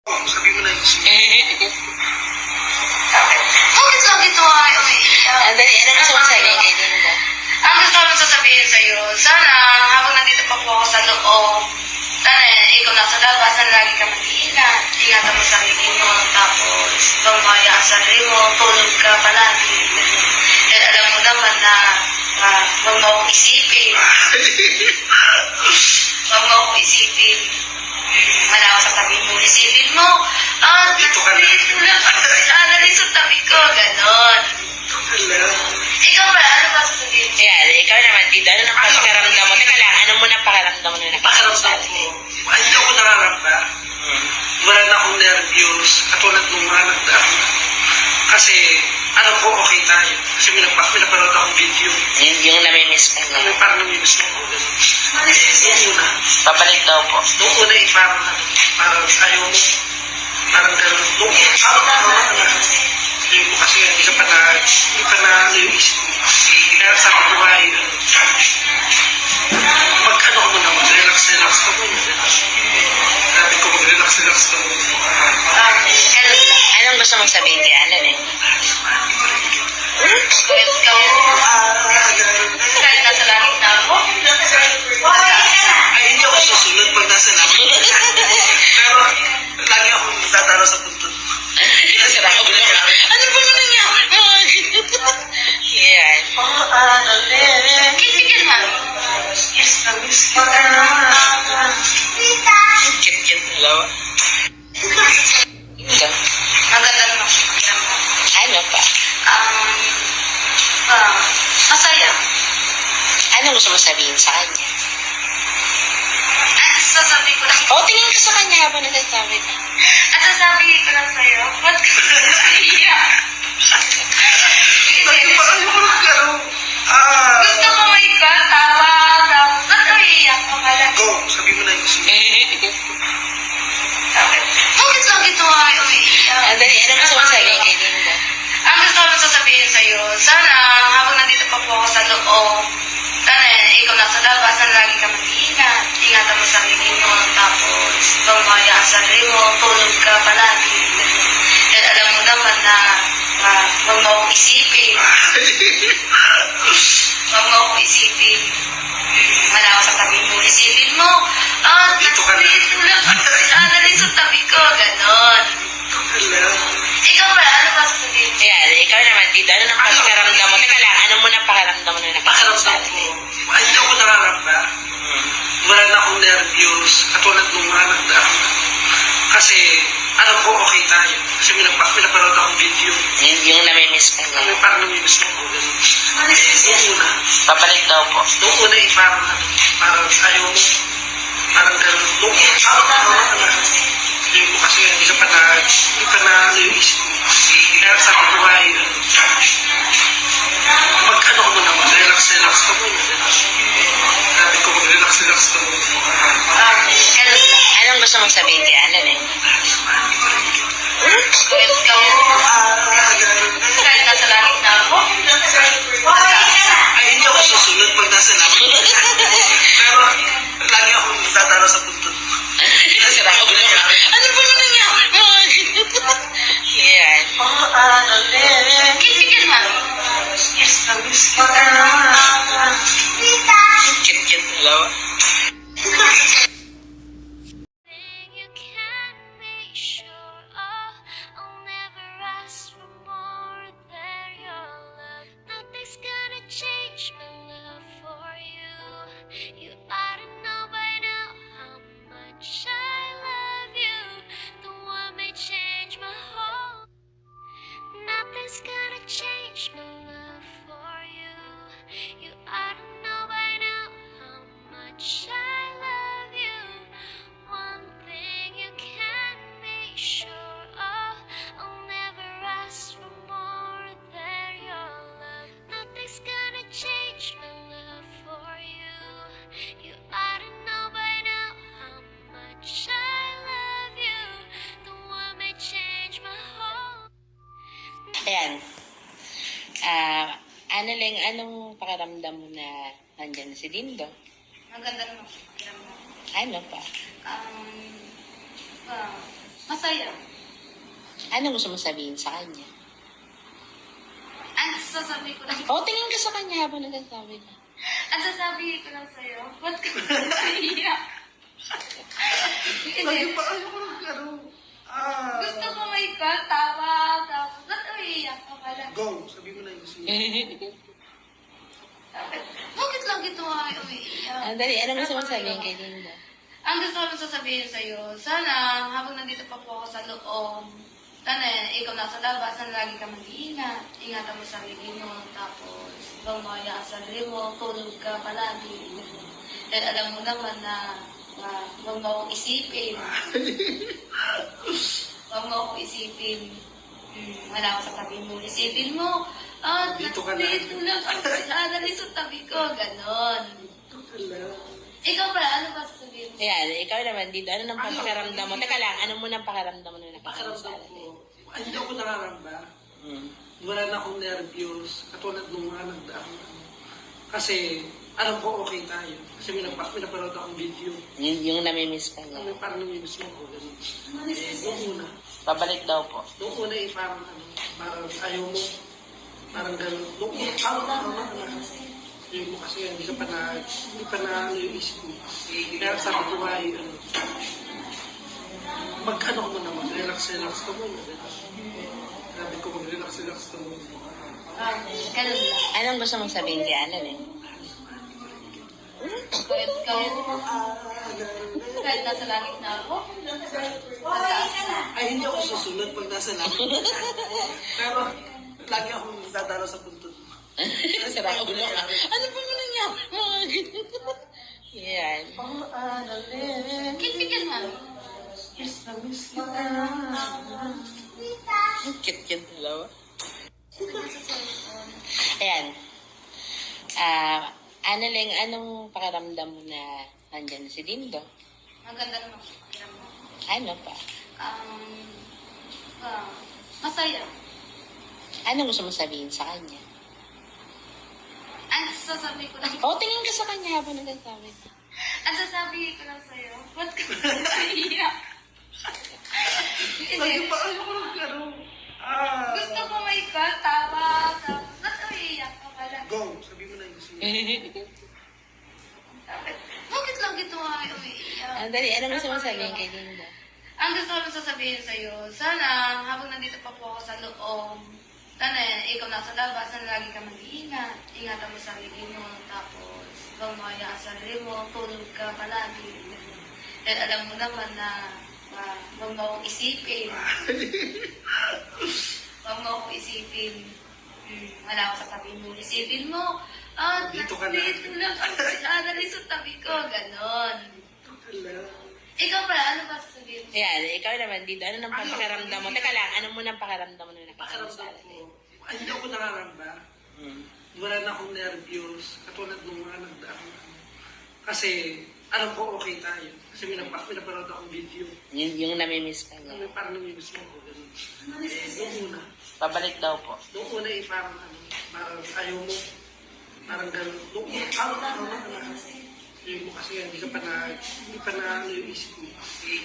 Sabi mo na yung Bakit lang ito ay umiiyak? Dali, ano gusto mong sabihin kay Linda? Ang gusto ko sasabihin sa'yo, sana habang nandito pa po ako sa loob, sana ikaw nasa labas, sana lagi ka mag-iingat, ingatan mo sarili mo, tapos pamahaya ang sarili mo, tulog ka palagi. Dahil alam mo naman na huwag mo akong isipin. Huwag mo akong isipin. Malawa sa tabi mo, isipin mo. Dito ka na. Dito lang. Dali sa tabi ko, ganon. Ikaw ba, ano ba sasabihin? Ayan, ikaw naman, Tito. Ano nang pakiramdam mo? Teka lang, ano mo nang pakiramdam mo na Pakiramdam ko. Hindi ako nararamba. Wala na akong nervyos. Katulad nung mga nagdaan. Kasi, alam ko okay tayo. Kasi may napanood akong video. Yung namimiss ka niya. Parang namimiss mo ko. Nung una. Papalik daw po. Nung una parang ayaw mo. Parang gano'n. Nung una, yun ko kasi hindi ka pa na naisip mo. Kaya sabi ko ay, mag-ano ko muna, mag-relax ka muna. Sabi ko, mag-relax ka muna. Anong gusto mong sabihin kay Alan eh? Kahit nasa langit na ako. Ay, hindi ako susunod pag nasa namin. Pero, lagi akong tatalo sa punto. Ano ba naman niya? Yan. Kisikin ha. Kit-kit dalawa. Linda. Ang ganda naman siya pakiramdam. Ano pa? Masaya. Anong gusto mong sabihin sa kanya? At sasabi ko lang. Tingin ka sa kanya habang nagsasabi ka. At sasabi ko lang sa'yo. Ba't ka naiiyak? Lagi pa kayo ko naglaro. Gusto ko may tawa. Tapos, ba't naiiyak ka pala? Go, sabi mo na yung Bakit lang ito ay umiiyak? Dali, ano gusto mong sabihin kay Linda? Ang gusto ko sasabihin sa'yo, sana habang nandito pa po ako sa loob, sana ikaw nasa labas, sana lagi ka mag-iingat, ingatan mo sarili mo, tapos pamahaya ang sarili mo, tulog ka palagi. Dahil alam mo naman na huwag mo akong isipin. Huwag mo akong isipin. Malawa sa tabi mo, isipin mo. Dito ka na. Dito lang. Dali sa tabi ko, ganon. Ikaw ba, ano ba sasabihin? Ayan, ikaw naman, Tito. Ano nang pakiramdam mo? Teka lang, ano mo nang pakiramdam mo na Pakiramdam ko. Hindi ako nararamba. Wala na akong nervyos. Katulad nung mga nagdaan. Kasi, alam ko okay tayo. Kasi may napanood akong video. Yung namimiss ka niya. Parang namimiss mo ko. Nung una. Papalik daw po. Nung una, parang ayaw mo. Parang gano'n. Nung una, yun ko kasi hindi ka pa na naisip mo. Kaya sabi ko ay, mag-ano ko muna, mag-relax ka muna. Sabi ko, mag-relax ka muna. Anong gusto mong sabihin kay Alan eh? Kahit nasa langit na ako. Ay, hindi ako susunod pag nasa namin. Pero, lagi akong tatalo sa punto. Ano ba naman niya? Yan. Kisikin ha. Kit-kit dalawa. You can't make sure of. I'll never ask for more than your love. Nothing's gonna change my love for you. You ought to know by now how much I love you. The one may change my whole. Nothing's gonna change my love for you. You ought to know by now how much I love you. One thing you can make sure of, I'll never ask for more than your love. Nothing's gonna change my love for you. You ought to know by now how much I love you. The one may change my whole. Ayan. Anong pakiramdam mo na nandyan na si Lindo? Ang ganda naman siya pakiramdam. Ano pa? Um, Masaya. Anong gusto mo sabihin sa kanya? Ang sasabi ko lang. O, tingin ka sa kanya habang nagsasabi ka. Ang sasabi ko lang sa'yo. Ba't ka naiiyak? Lagi Hindi. pa ayaw ko ng ano. Gusto ko may tawa. Tapos, ba't umiiyak ka pala? Go, sabi mo na yung sino. Bakit lagi ito ay umiiyak? Dali, anong gusto mo sabihin kay Linda? Ang gusto ko lang sasabihin sa'yo, sana habang nandito pa po ako sa loob, sana ikaw nasa labas, sana lagi ka mag-iingat. Ingatan mo sarili mo, tapos huwag mo kaya sa sarili mo, tulog ka palagi. Dahil alam mo naman na huwag mo akong isipin. Huwag mo akong isipin. Wala ako sa tabi mo. Isipin mo, Dito ka na. dito lang ako si Annalyn sa tabi ko. Ganon. Ikaw pala, ano ba sasabihin mo? Ayan, ikaw naman dito. Ano nang pakiramdam mo? Teka lang, ano mo nang pakiramdam mo na Pakiramdam nakakasala? ko, hindi ako nakakamba. Wala na akong nervyos, katulad nung mga nagdaang. Kasi, alam ko okay tayo. Kasi may napanood akong video. Yung namimiss ka niya. Parang namimiss mo ko. Ganun. Noong una. Pabalik daw po. Noong una parang ayaw mo. Parang gano'n. Noong una, ayaw mo kasi hindi pa na yung isip mo. Kaya sabi ko nga mag-ano ka muna, mag-relax ka muna. Sabi ko mag-relax ka muna. Ganun lang. Anong gusto mong sabihin kay Annalyn? Kahit nasa langit na ako, Ay, hindi ako susunod pag nasa langit. Pero, lagi akong dadalo sa puntod mo. Sira ulo ka. Ano pa mo nangyari? Mga ganyan. Yan. kinbigyan nga. Miss na miss kita. Ang cute-cute dalawa. Ayan. Annalyn, anong pakiramdam mo na nandyan si Dindo? Maganda naman siya. Alam mo. Ano pa? Masaya. Anong gusto mo sabihin sa kanya? Ang sasabi ko lang. O, tingin ka sa kanya habang nagsasabi ka. Ang sasabi ko lang sa'yo. Ba't ka naiiyak? Lagi Hindi. pa ayaw ko ng ano. Gusto ko may tawa. Tapos, ba't umiiyak ka pala? Go, sabi mo na yung sino. Bakit lagi ito ay umiiyak? Dali, anong gusto mo sabihin kay Linda? Ang gusto ko lang sasabihin sa'yo, sana habang nandito pa po ako sa loob, sana ikaw nasa labas, sana lagi ka mag-iingat. Ingatan mo sarili mo, tapos huwag mo kaya sa sarili mo, tulog ka palagi. Dahil alam mo naman na huwag mo akong isipin. Huwag mo akong isipin. Wala ako sa tabi mo. Isipin mo, Dito ka na. dito lang ako si Annalyn sa tabi ko. Ganon. Ikaw pala, ano ba sasabihin mo? Ayan, ikaw naman dito. Ano nang pakiramdam mo? Teka lang, ano mo nang pakiramdam mo na Pakiramdam nakakasala? ko, hindi ako nakakamba. Wala na akong nervyos, katulad nung mga nagdaang. Kasi, alam ko okay tayo. Kasi may napanood akong video. Yung namimiss ka niya. Parang namimiss mo ko. Ganun. Noong una. Pabalik daw po. Noong una parang ayaw mo. Parang gano'n. Noong una, ayaw mo kasi hindi pa na yung isip mo.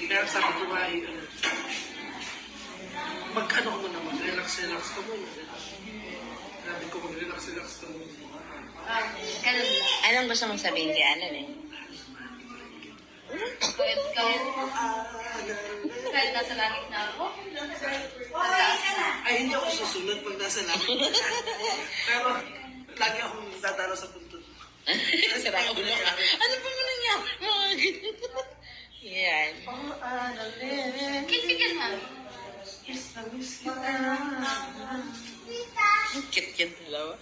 Kaya sabi ko nga mag-ano ka muna, mag-relax ka muna. Sabi ko mag-relax ka muna. Ganun lang. Anong gusto mong sabihin kay Annalyn? Kahit nasa langit na ako, Ay, hindi ako susunod pag nasa langit. Pero, lagi akong dadalo sa puntod mo. Sira ulo ka. Ano pa mo nangyari? Mga ganyan. Yan. kinbigyan nga. Miss na miss kita. Ang cute-cute dalawa.